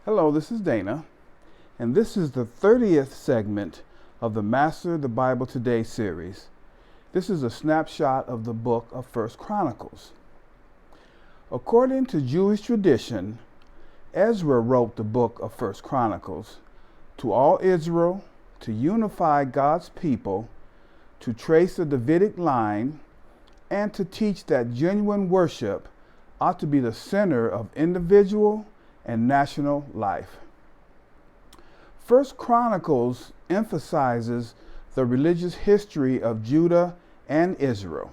Hello, this is Dana, and this is the 30th segment of the Master the Bible Today series. This is a snapshot of the book of 1 Chronicles. According to Jewish tradition, Ezra wrote the book of 1 Chronicles to all Israel, to unify God's people, to trace the Davidic line, and to teach that genuine worship ought to be the center of individual and national life. 1 Chronicles emphasizes the religious history of Judah and Israel.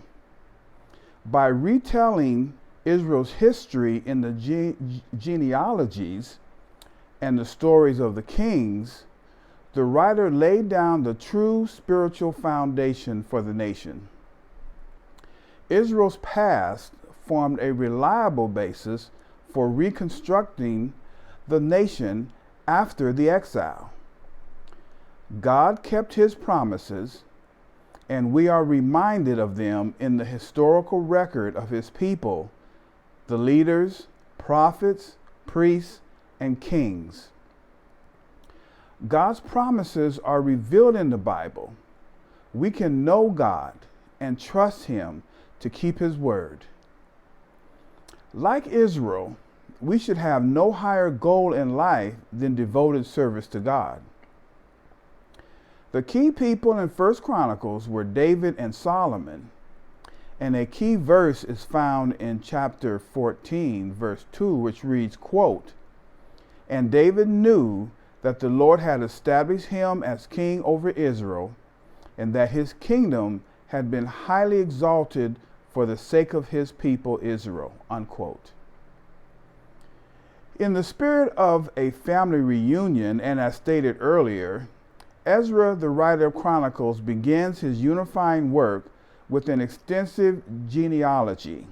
By retelling Israel's history in the genealogies and the stories of the kings, the writer laid down the true spiritual foundation for the nation. Israel's past formed a reliable basis for reconstructing the nation after the exile. God kept his promises, and we are reminded of them in the historical record of his people, the leaders, prophets, priests, and kings. God's promises are revealed in the Bible. We can know God and trust him to keep his word. Like Israel, we should have no higher goal in life than devoted service to God. The key people in 1 Chronicles were David and Solomon, and a key verse is found in chapter 14, verse 2, which reads, quote, "And David knew that the Lord had established him as king over Israel, and that his kingdom had been highly exalted for the sake of his people Israel," unquote. In the spirit of a family reunion, and as stated earlier, Ezra, the writer of Chronicles, begins his unifying work with an extensive genealogy.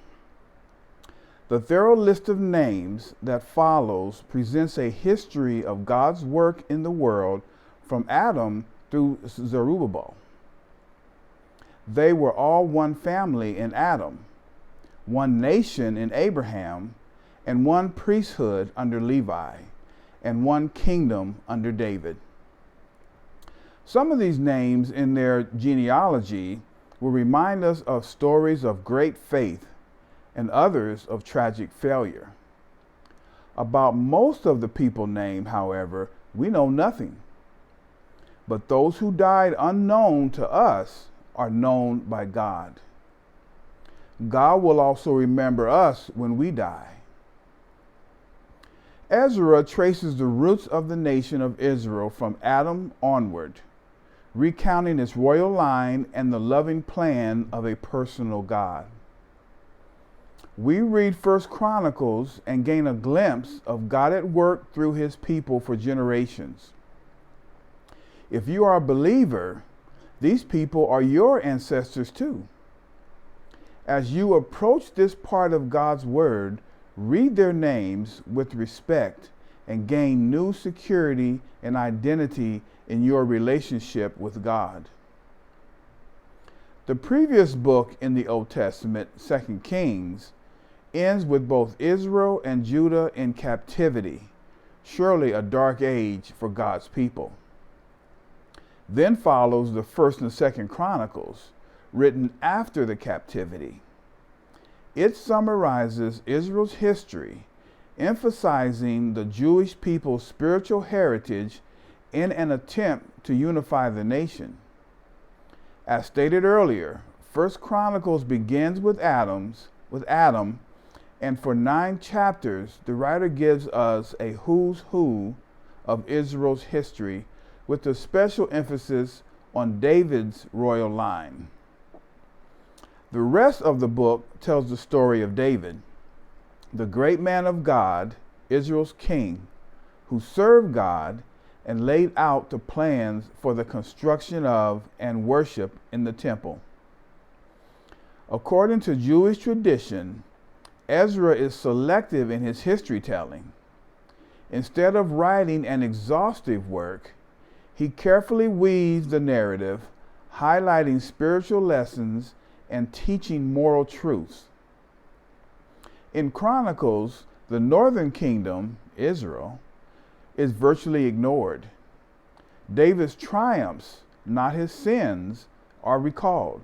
The thorough list of names that follows presents a history of God's work in the world from Adam through Zerubbabel. They were all one family in Adam, one nation in Abraham, and one priesthood under Levi, and one kingdom under David. Some of these names in their genealogy will remind us of stories of great faith and others of tragic failure. About most of the people named, however, we know nothing. But those who died unknown to us are known by God. God will also remember us when we die. Ezra traces the roots of the nation of Israel from Adam onward, recounting its royal line and the loving plan of a personal God. We read 1 Chronicles and gain a glimpse of God at work through his people for generations. If you are a believer, these people are your ancestors too. As you approach this part of God's word, read their names with respect and gain new security and identity in your relationship with God. The previous book in the Old Testament, 2 Kings, ends with both Israel and Judah in captivity, surely a dark age for God's people. Then follows the 1st and 2nd Chronicles, written after the captivity. It summarizes Israel's history, emphasizing the Jewish people's spiritual heritage in an attempt to unify the nation. As stated earlier, 1 Chronicles begins with Adam, and for 9 chapters, the writer gives us a who's who of Israel's history, with a special emphasis on David's royal line. The rest of the book tells the story of David, the great man of God, Israel's king, who served God and laid out the plans for the construction of and worship in the temple. According to Jewish tradition, Ezra is selective in his history telling. Instead of writing an exhaustive work, he carefully weaves the narrative, highlighting spiritual lessons and teaching moral truths. In Chronicles, the northern kingdom, Israel, is virtually ignored. David's triumphs, not his sins, are recalled,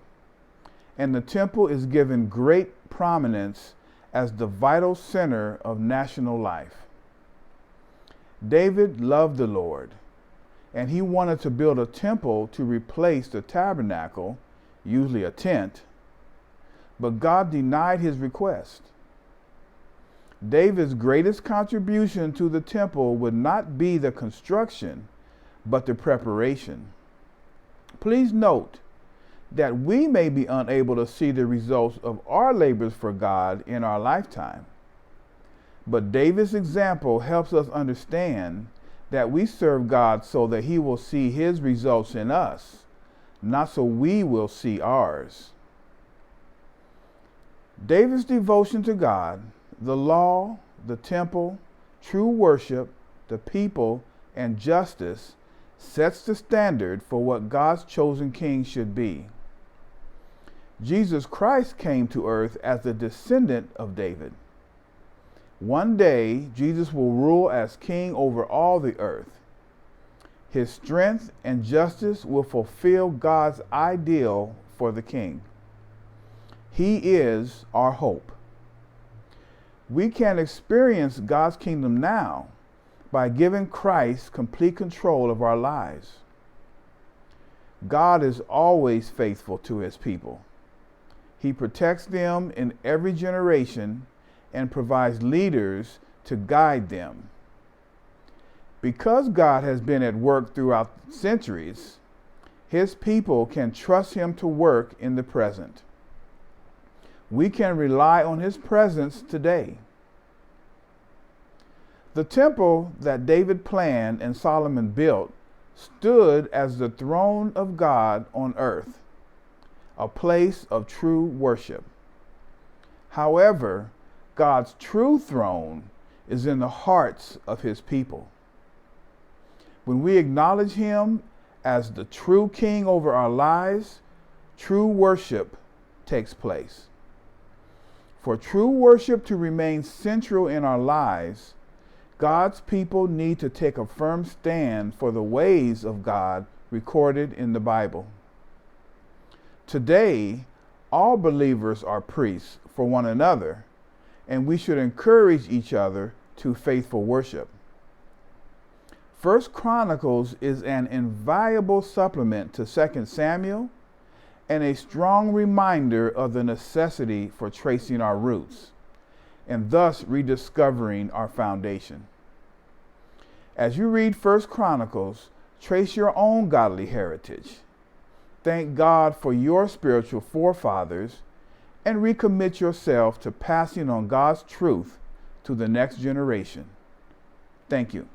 and the temple is given great prominence as the vital center of national life. David loved the Lord, and he wanted to build a temple to replace the tabernacle, usually a tent, but God denied his request. David's greatest contribution to the temple would not be the construction, but the preparation. Please note that we may be unable to see the results of our labors for God in our lifetime. But David's example helps us understand that we serve God so that he will see his results in us, not so we will see ours. David's devotion to God, the law, the temple, true worship, the people, and justice sets the standard for what God's chosen king should be. Jesus Christ came to earth as the descendant of David. One day, Jesus will rule as king over all the earth. His strength and justice will fulfill God's ideal for the king. He is our hope. We can experience God's kingdom now by giving Christ complete control of our lives. God is always faithful to his people. He protects them in every generation and provides leaders to guide them. Because God has been at work throughout centuries, his people can trust him to work in the present. We can rely on his presence today. The temple that David planned and Solomon built stood as the throne of God on earth, a place of true worship. However, God's true throne is in the hearts of his people. When we acknowledge him as the true king over our lives, true worship takes place. For true worship to remain central in our lives, God's people need to take a firm stand for the ways of God recorded in the Bible. Today, all believers are priests for one another, and we should encourage each other to faithful worship. 1 Chronicles is an invaluable supplement to 2 Samuel and a strong reminder of the necessity for tracing our roots and thus rediscovering our foundation. As you read 1 Chronicles, trace your own godly heritage. Thank God for your spiritual forefathers and recommit yourself to passing on God's truth to the next generation. Thank you.